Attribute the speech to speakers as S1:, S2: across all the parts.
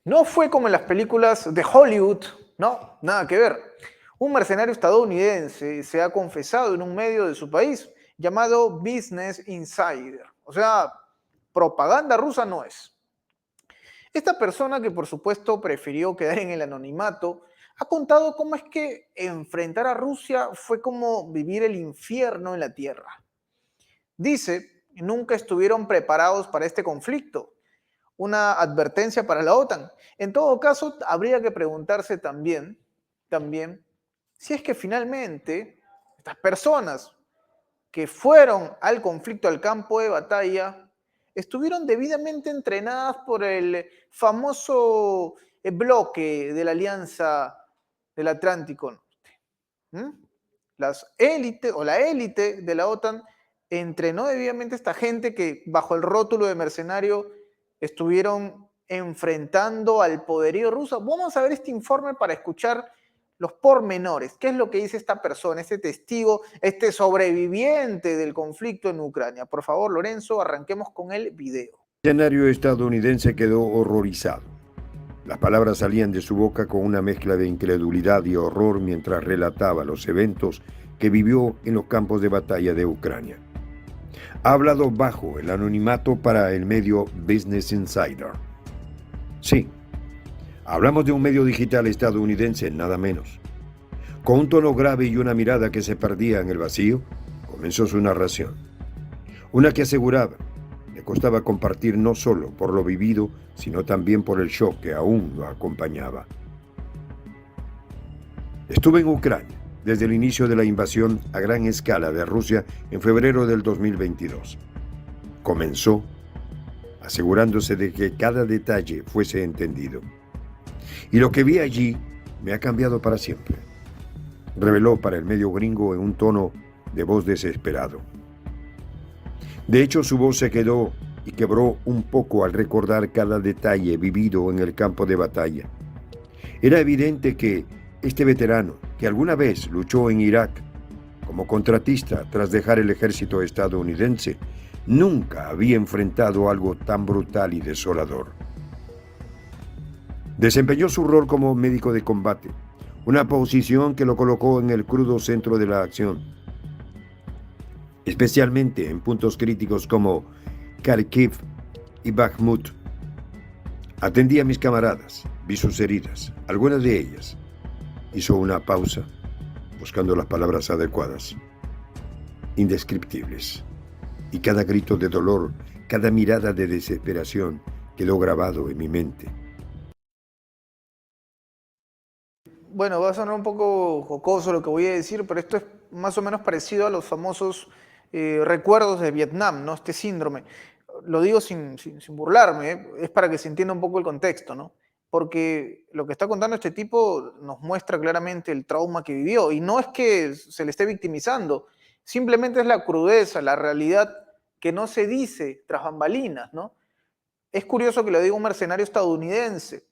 S1: No fue como en las películas de Hollywood, no, nada que ver. Un mercenario estadounidense se ha confesado en un medio de su país llamado Business Insider. O sea, propaganda rusa no es. Esta persona, que por supuesto prefirió quedar en el anonimato, ha contado cómo es que enfrentar a Rusia fue como vivir el infierno en la tierra. Dice, nunca estuvieron preparados para este conflicto. Una advertencia para la OTAN. En todo caso, habría que preguntarse también, si es que finalmente estas personas que fueron al conflicto, al campo de batalla, estuvieron debidamente entrenadas por el famoso bloque de la Alianza del Atlántico Norte. ¿Mm? Las élites o la élite de la OTAN entrenó debidamente a esta gente que bajo el rótulo de mercenario estuvieron enfrentando al poderío ruso. Vamos a ver este informe para escuchar los pormenores. ¿Qué es lo que dice esta persona, este testigo, este sobreviviente del conflicto en Ucrania? Por favor, Lorenzo, arranquemos con el video.
S2: El escenario estadounidense quedó horrorizado. Las palabras salían de su boca con una mezcla de incredulidad y horror mientras relataba los eventos que vivió en los campos de batalla de Ucrania. Ha hablado bajo el anonimato para el medio Business Insider. Sí, hablamos de un medio digital estadounidense, nada menos. Con un tono grave y una mirada que se perdía en el vacío, comenzó su narración. Una que aseguraba le costaba compartir no solo por lo vivido, sino también por el shock que aún lo acompañaba. Estuve en Ucrania desde el inicio de la invasión a gran escala de Rusia en febrero del 2022. Comenzó asegurándose de que cada detalle fuese entendido. Y lo que vi allí me ha cambiado para siempre, reveló para el medio gringo en un tono de voz desesperado. De hecho, su voz se quedó y quebró un poco al recordar cada detalle vivido en el campo de batalla. Era evidente que este veterano, que alguna vez luchó en Irak como contratista tras dejar el ejército estadounidense, nunca había enfrentado algo tan brutal y desolador. Desempeñó su rol como médico de combate, una posición que lo colocó en el crudo centro de la acción, especialmente en puntos críticos como Kharkiv y Bakhmut. Atendí a mis camaradas, vi sus heridas, algunas de ellas. Hizo una pausa, buscando las palabras adecuadas. Indescriptibles. Y cada grito de dolor, cada mirada de desesperación quedó grabado en mi mente.
S1: Bueno, va a sonar un poco jocoso lo que voy a decir, pero esto es más o menos parecido a los famosos recuerdos de Vietnam, ¿no? Este síndrome. Lo digo sin burlarme, es para que se entienda un poco el contexto, ¿no? Porque lo que está contando este tipo nos muestra claramente el trauma que vivió. Y no es que se le esté victimizando, simplemente es la crudeza, la realidad que no se dice tras bambalinas, ¿no? Es curioso que lo diga un mercenario estadounidense.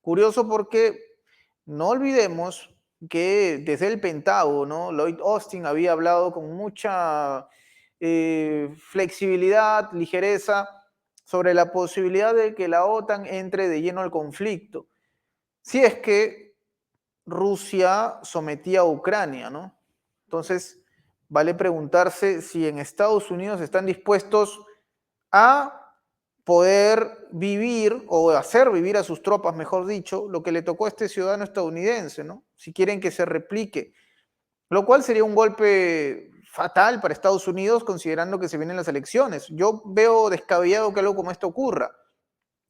S1: Curioso porque no olvidemos que desde el Pentágono, Lloyd Austin había hablado con mucha flexibilidad, ligereza, sobre la posibilidad de que la OTAN entre de lleno al conflicto, si es que Rusia sometía a Ucrania, ¿no? Entonces, vale preguntarse si en Estados Unidos están dispuestos a poder vivir o hacer vivir a sus tropas, mejor dicho, lo que le tocó a este ciudadano estadounidense, ¿no? Si quieren que se replique, lo cual sería un golpe fatal para Estados Unidos considerando que se vienen las elecciones. Yo veo descabellado que algo como esto ocurra.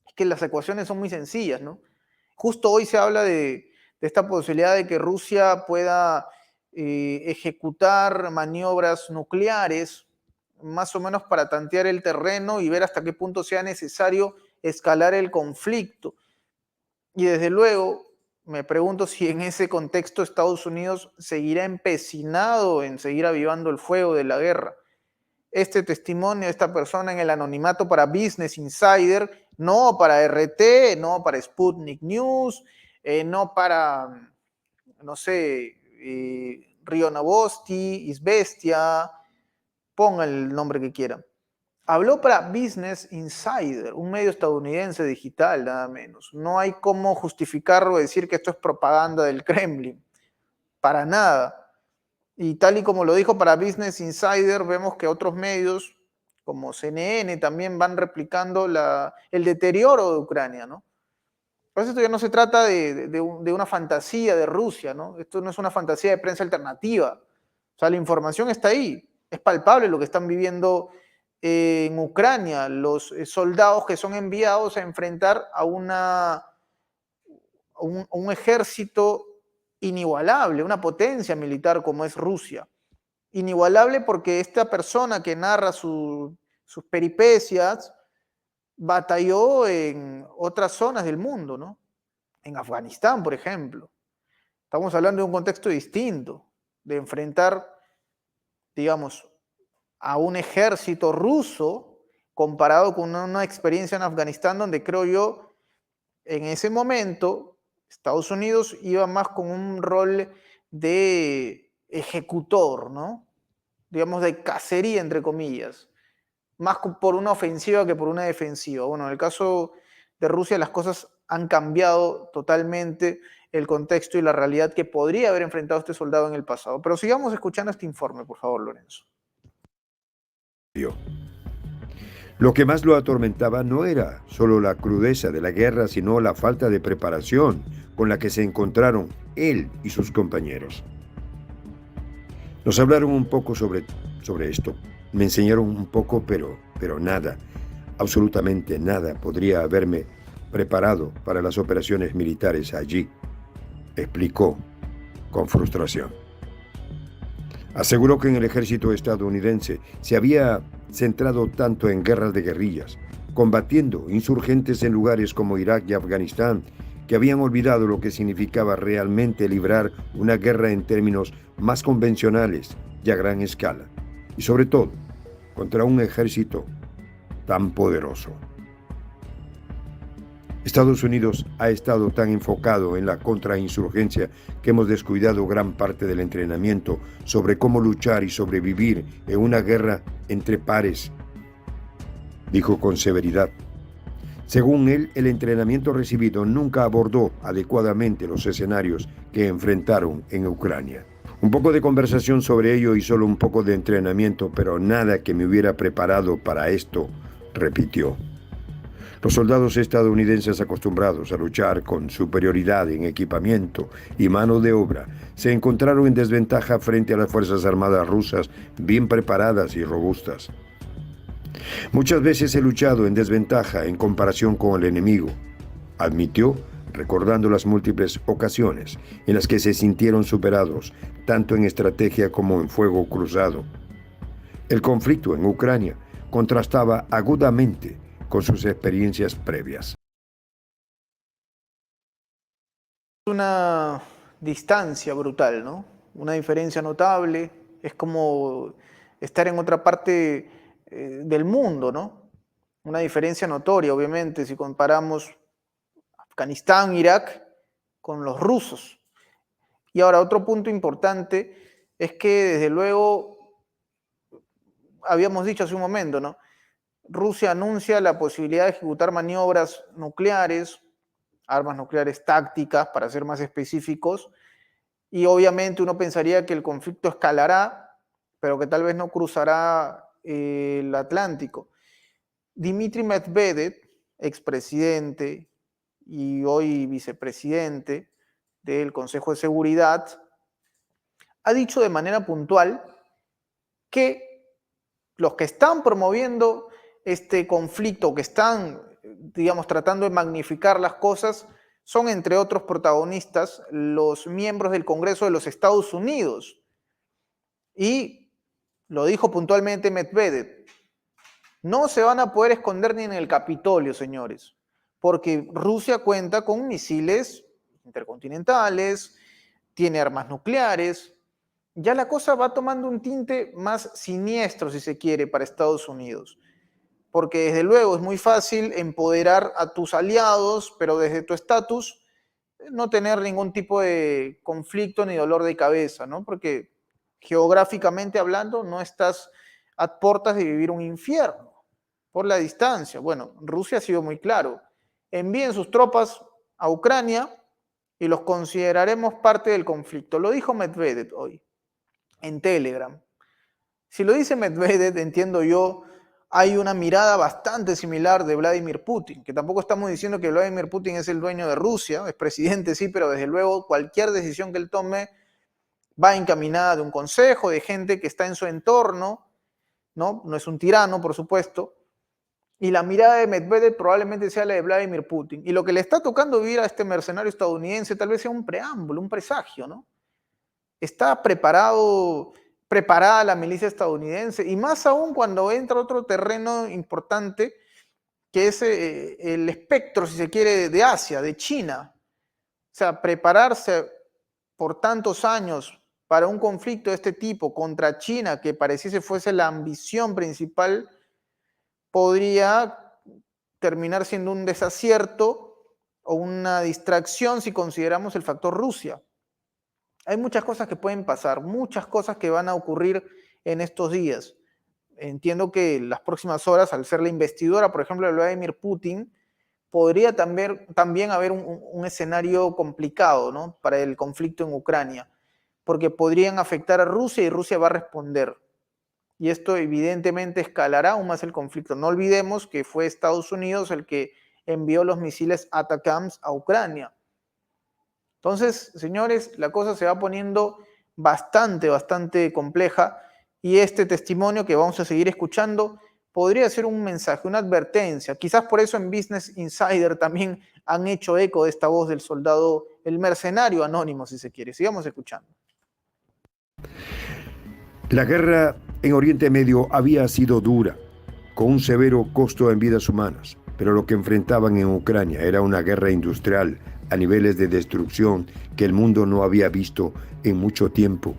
S1: Es que las ecuaciones son muy sencillas, ¿no? Justo hoy se habla de esta posibilidad de que Rusia pueda ejecutar maniobras nucleares, más o menos para tantear el terreno y ver hasta qué punto sea necesario escalar el conflicto. Y desde luego, me pregunto si en ese contexto Estados Unidos seguirá empecinado en seguir avivando el fuego de la guerra. Este testimonio de esta persona en el anonimato para Business Insider, no para RT, no para Sputnik News, no para, no sé, Río Novosti, Izvestia, ponga el nombre que quiera. Habló para Business Insider, un medio estadounidense digital, nada menos. No hay cómo justificarlo o decir que esto es propaganda del Kremlin, para nada. Y tal y como lo dijo para Business Insider, vemos que otros medios, como CNN, también van replicando el deterioro de Ucrania, ¿no? Por eso esto ya no se trata de una fantasía de Rusia, ¿no? Esto no es una fantasía de prensa alternativa. O sea, la información está ahí. Es palpable lo que están viviendo en Ucrania, los soldados que son enviados a enfrentar a un ejército inigualable, una potencia militar como es Rusia. Inigualable porque esta persona que narra sus peripecias batalló en otras zonas del mundo, ¿no? En Afganistán, por ejemplo. Estamos hablando de un contexto distinto, de enfrentar, digamos, a un ejército ruso comparado con una experiencia en Afganistán donde creo yo, en ese momento, Estados Unidos iba más con un rol de ejecutor, ¿no? Digamos, de cacería, entre comillas, más por una ofensiva que por una defensiva. Bueno, en el caso de Rusia las cosas han cambiado totalmente el contexto y la realidad que podría haber enfrentado este soldado en el pasado. Pero sigamos escuchando este informe, por favor, Lorenzo.
S2: Lo que más lo atormentaba no era solo la crudeza de la guerra, sino la falta de preparación con la que se encontraron él y sus compañeros. Nos hablaron un poco sobre esto. Me enseñaron un poco, pero nada, absolutamente nada podría haberme preparado para las operaciones militares allí, explicó con frustración. Aseguró que en el ejército estadounidense se había centrado tanto en guerras de guerrillas, combatiendo insurgentes en lugares como Irak y Afganistán, que habían olvidado lo que significaba realmente librar una guerra en términos más convencionales y a gran escala, y sobre todo contra un ejército tan poderoso. Estados Unidos ha estado tan enfocado en la contrainsurgencia que hemos descuidado gran parte del entrenamiento sobre cómo luchar y sobrevivir en una guerra entre pares, dijo con severidad. Según él, el entrenamiento recibido nunca abordó adecuadamente los escenarios que enfrentaron en Ucrania. Un poco de conversación sobre ello y solo un poco de entrenamiento, pero nada que me hubiera preparado para esto, repitió. Los soldados estadounidenses acostumbrados a luchar con superioridad en equipamiento y mano de obra se encontraron en desventaja frente a las Fuerzas Armadas rusas bien preparadas y robustas. Muchas veces he luchado en desventaja en comparación con el enemigo, admitió, recordando las múltiples ocasiones en las que se sintieron superados, tanto en estrategia como en fuego cruzado. El conflicto en Ucrania contrastaba agudamente con sus experiencias previas.
S1: Una distancia brutal, ¿no? Una diferencia notable. Es como estar en otra parte del mundo, ¿no? Una diferencia notoria, obviamente, si comparamos Afganistán, Irak con los rusos. Y ahora, otro punto importante es que, desde luego, habíamos dicho hace un momento, ¿no? Rusia anuncia la posibilidad de ejecutar maniobras nucleares, armas nucleares tácticas, para ser más específicos, y obviamente uno pensaría que el conflicto escalará, pero que tal vez no cruzará el Atlántico. Dmitry Medvedev, expresidente y hoy vicepresidente del Consejo de Seguridad, ha dicho de manera puntual que los que están promoviendo este conflicto, que están, digamos, tratando de magnificar las cosas, son, entre otros protagonistas, los miembros del Congreso de los Estados Unidos. Y lo dijo puntualmente Medvedev: no se van a poder esconder ni en el Capitolio, señores, porque Rusia cuenta con misiles intercontinentales, tiene armas nucleares. Ya la cosa va tomando un tinte más siniestro, si se quiere, para Estados Unidos. Porque desde luego es muy fácil empoderar a tus aliados, pero desde tu estatus no tener ningún tipo de conflicto ni dolor de cabeza, ¿no? Porque geográficamente hablando no estás a puertas de vivir un infierno. por la distancia. Bueno, Rusia ha sido muy claro. Envíen sus tropas a Ucrania y los consideraremos parte del conflicto. Lo dijo Medvedev hoy en Telegram. Si lo dice Medvedev, entiendo yo, hay una mirada bastante similar de Vladimir Putin, que tampoco estamos diciendo que Vladimir Putin es el dueño de Rusia, es presidente sí, pero desde luego cualquier decisión que él tome va encaminada de un consejo, de gente que está en su entorno, ¿no? No es un tirano, por supuesto, y la mirada de Medvedev probablemente sea la de Vladimir Putin. Y lo que le está tocando vivir a este mercenario estadounidense tal vez sea un preámbulo, un presagio, ¿no? Está preparada la milicia estadounidense, y más aún cuando entra otro terreno importante, que es el espectro, si se quiere, de Asia, de China. O sea, prepararse por tantos años para un conflicto de este tipo contra China, que pareciese fuese la ambición principal, podría terminar siendo un desacierto o una distracción si consideramos el factor Rusia. Hay muchas cosas que pueden pasar, muchas cosas que van a ocurrir en estos días. Entiendo que las próximas horas, al ser la investidura, por ejemplo, de Vladimir Putin, podría también haber un escenario complicado, ¿no? Para el conflicto en Ucrania, porque podrían afectar a Rusia y Rusia va a responder. Y esto evidentemente escalará aún más el conflicto. No olvidemos que fue Estados Unidos el que envió los misiles ATACMS a Ucrania. Entonces, señores, la cosa se va poniendo bastante compleja, y este testimonio que vamos a seguir escuchando podría ser un mensaje, una advertencia. Quizás por eso en Business Insider también han hecho eco de esta voz del soldado, el mercenario anónimo, si se quiere. Sigamos escuchando.
S2: La guerra en Oriente Medio había sido dura, con un severo costo en vidas humanas, pero lo que enfrentaban en Ucrania era una guerra industrial a niveles de destrucción que el mundo no había visto en mucho tiempo.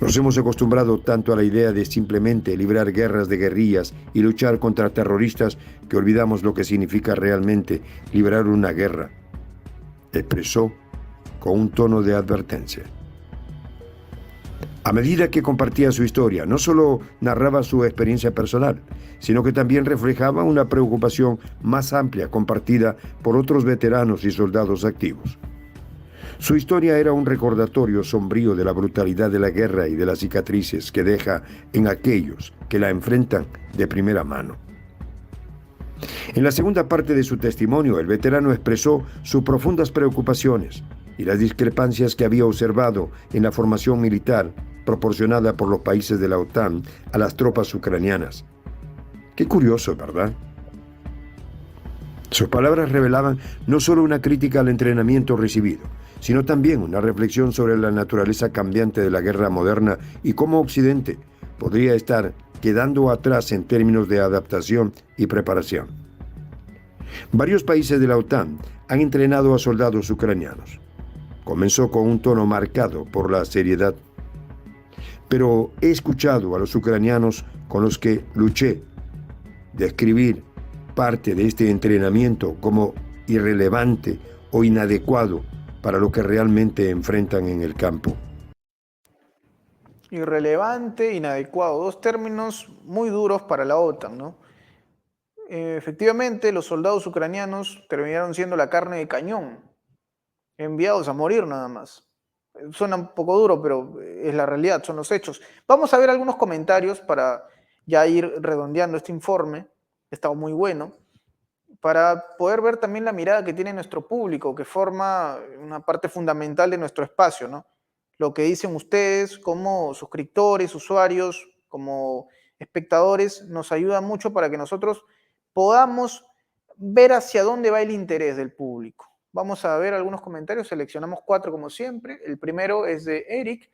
S2: Nos hemos acostumbrado tanto a la idea de simplemente librar guerras de guerrillas y luchar contra terroristas que olvidamos lo que significa realmente librar una guerra, expresó con un tono de advertencia. A medida que compartía su historia, no solo narraba su experiencia personal, sino que también reflejaba una preocupación más amplia compartida por otros veteranos y soldados activos. Su historia era un recordatorio sombrío de la brutalidad de la guerra y de las cicatrices que deja en aquellos que la enfrentan de primera mano. En la segunda parte de su testimonio, el veterano expresó sus profundas preocupaciones y las discrepancias que había observado en la formación militar proporcionada por los países de la OTAN a las tropas ucranianas. Qué curioso, ¿verdad? Sus palabras revelaban no solo una crítica al entrenamiento recibido, sino también una reflexión sobre la naturaleza cambiante de la guerra moderna y cómo Occidente podría estar quedando atrás en términos de adaptación y preparación. Varios países de la OTAN han entrenado a soldados ucranianos. Comenzó con un tono marcado por la seriedad, pero he escuchado a los ucranianos con los que luché describir parte de este entrenamiento como irrelevante o inadecuado para lo que realmente enfrentan en el campo.
S1: Irrelevante, inadecuado, dos términos muy duros para la OTAN, ¿no? Efectivamente, los soldados ucranianos terminaron siendo la carne de cañón, enviados a morir nada más. Suena un poco duro, pero es la realidad, son los hechos. Vamos a ver algunos comentarios para ya ir redondeando este informe, ha estado muy bueno, para poder ver también la mirada que tiene nuestro público, que forma una parte fundamental de nuestro espacio, ¿no? Lo que dicen ustedes como suscriptores, usuarios, como espectadores, nos ayuda mucho para que nosotros podamos ver hacia dónde va el interés del público. Vamos a ver algunos comentarios, seleccionamos 4 como siempre. El primero es de Eric.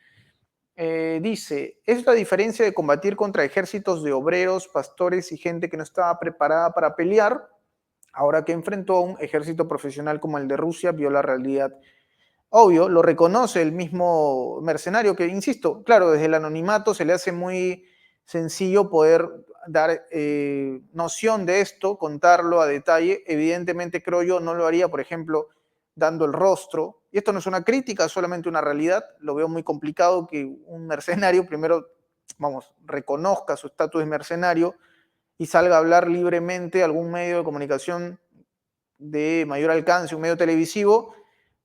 S1: Dice, es la diferencia de combatir contra ejércitos de obreros, pastores y gente que no estaba preparada para pelear, ahora que enfrentó a un ejército profesional como el de Rusia, vio la realidad. Obvio, lo reconoce el mismo mercenario que, insisto, claro, desde el anonimato se le hace muy sencillo poder dar noción de esto, contarlo a detalle. Evidentemente, creo yo, no lo haría, por ejemplo, dando el rostro. Y esto no es una crítica, es solamente una realidad. Lo veo muy complicado que un mercenario primero, vamos, reconozca su estatus de mercenario y salga a hablar libremente algún medio de comunicación de mayor alcance, un medio televisivo,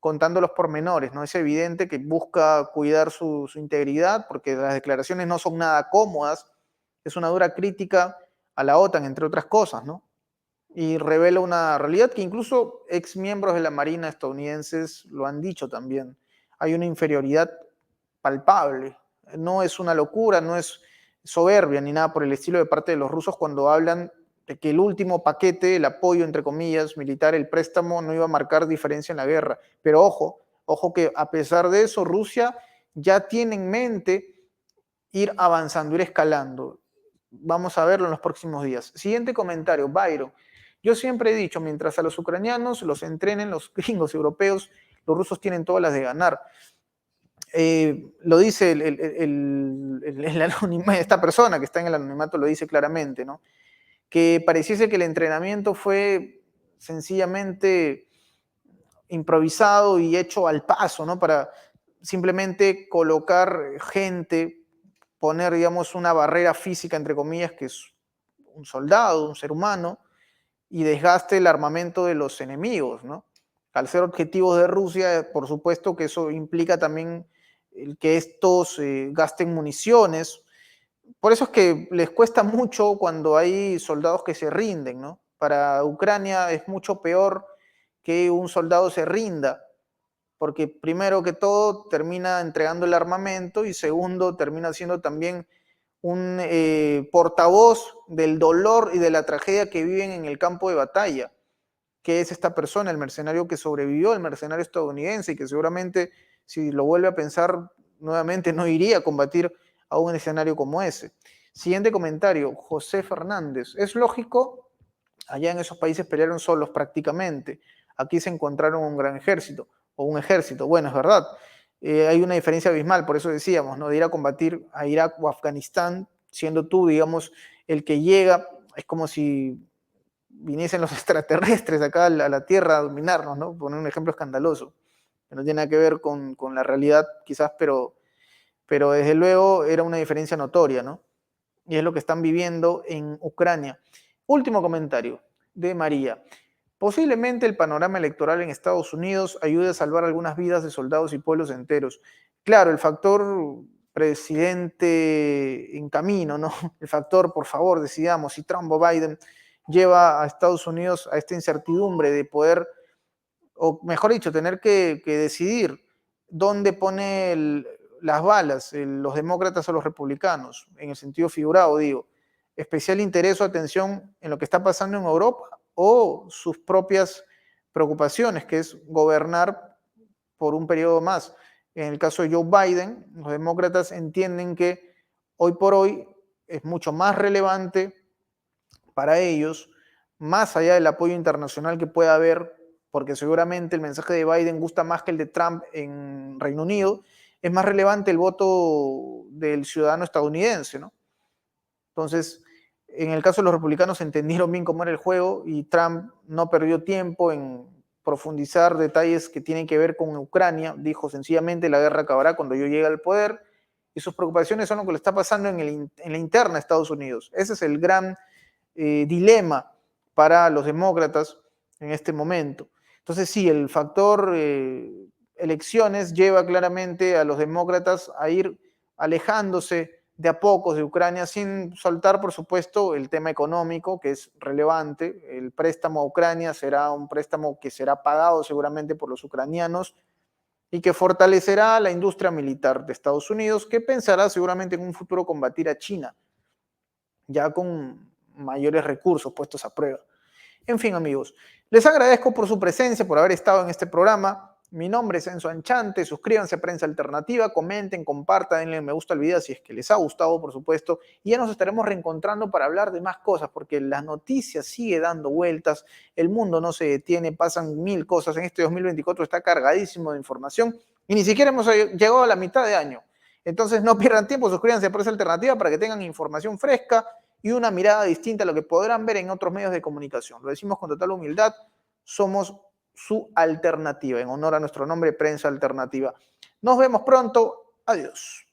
S1: contando los pormenores, ¿no? Es evidente que busca cuidar su integridad porque las declaraciones no son nada cómodas, es una dura crítica a la OTAN, entre otras cosas, ¿no? Y revela una realidad que incluso ex miembros de la Marina estadounidenses lo han dicho también. Hay una inferioridad palpable, no es una locura, no es soberbia ni nada por el estilo de parte de los rusos cuando hablan de que el último paquete, el apoyo, entre comillas, militar, el préstamo, no iba a marcar diferencia en la guerra. Pero ojo, ojo que a pesar de eso, Rusia ya tiene en mente ir avanzando, ir escalando. Vamos a verlo en los próximos días. Siguiente comentario, Byron. Yo siempre he dicho, mientras a los ucranianos los entrenen los gringos europeos, los rusos tienen todas las de ganar. Lo dice esta persona que está en el anonimato, lo dice claramente, ¿no? Que pareciese que el entrenamiento fue sencillamente improvisado y hecho al paso, ¿no? Para simplemente colocar gente, poner, digamos, una barrera física, entre comillas, que es un soldado, un ser humano, y desgaste el armamento de los enemigos, ¿no? Al ser objetivos de Rusia, por supuesto que eso implica también el que estos gasten municiones. Por eso es que les cuesta mucho cuando hay soldados que se rinden, ¿no? Para Ucrania es mucho peor que un soldado se rinda, porque primero que todo termina entregando el armamento y segundo termina siendo también un portavoz del dolor y de la tragedia que viven en el campo de batalla, que es esta persona, el mercenario que sobrevivió, el mercenario estadounidense, y que seguramente si lo vuelve a pensar nuevamente no iría a combatir a un escenario como ese. Siguiente comentario, José Fernández. Es lógico, allá en esos países pelearon solos prácticamente. Aquí se encontraron un gran ejército, o un ejército. Bueno, es verdad. Hay una diferencia abismal, por eso decíamos, ¿no? De ir a combatir a Irak o Afganistán, siendo tú, digamos, el que llega, es como si viniesen los extraterrestres acá a la Tierra a dominarnos, ¿no? Poner un ejemplo escandaloso, que no tiene nada que ver con la realidad quizás, pero desde luego era una diferencia notoria, ¿no? Y es lo que están viviendo en Ucrania. Último comentario de María. Posiblemente el panorama electoral en Estados Unidos ayude a salvar algunas vidas de soldados y pueblos enteros. Claro, el factor presidente en camino, ¿no? El factor, por favor, decidamos si Trump o Biden lleva a Estados Unidos a esta incertidumbre de poder, o mejor dicho, tener que decidir dónde pone las balas, los demócratas o los republicanos, en el sentido figurado, digo. Especial interés o atención en lo que está pasando en Europa o sus propias preocupaciones, que es gobernar por un periodo más. En el caso de Joe Biden, los demócratas entienden que hoy por hoy es mucho más relevante para ellos, más allá del apoyo internacional que pueda haber, porque seguramente el mensaje de Biden gusta más que el de Trump en Reino Unido, es más relevante el voto del ciudadano estadounidense, ¿no? Entonces, en el caso de los republicanos entendieron bien cómo era el juego y Trump no perdió tiempo en profundizar detalles que tienen que ver con Ucrania. Dijo sencillamente la guerra acabará cuando yo llegue al poder y sus preocupaciones son lo que le está pasando en la interna de Estados Unidos. Ese es el gran dilema para los demócratas en este momento. Entonces sí, el factor elecciones lleva claramente a los demócratas a ir alejándose de a pocos de Ucrania, sin soltar, por supuesto, el tema económico, que es relevante. El préstamo a Ucrania será un préstamo que será pagado seguramente por los ucranianos y que fortalecerá la industria militar de Estados Unidos, que pensará seguramente en un futuro combatir a China, ya con mayores recursos puestos a prueba. En fin, amigos, les agradezco por su presencia, por haber estado en este programa. Mi nombre es Enzo Anchante, suscríbanse a Prensa Alternativa, comenten, compartan, denle me gusta al video si es que les ha gustado, por supuesto, y ya nos estaremos reencontrando para hablar de más cosas, porque la noticia sigue dando vueltas, el mundo no se detiene, pasan mil cosas, en este 2024 está cargadísimo de información, y ni siquiera hemos llegado a la mitad de año. Entonces no pierdan tiempo, suscríbanse a Prensa Alternativa para que tengan información fresca y una mirada distinta a lo que podrán ver en otros medios de comunicación. Lo decimos con total humildad, somos su alternativa, en honor a nuestro nombre, Prensa Alternativa. Nos vemos pronto, adiós.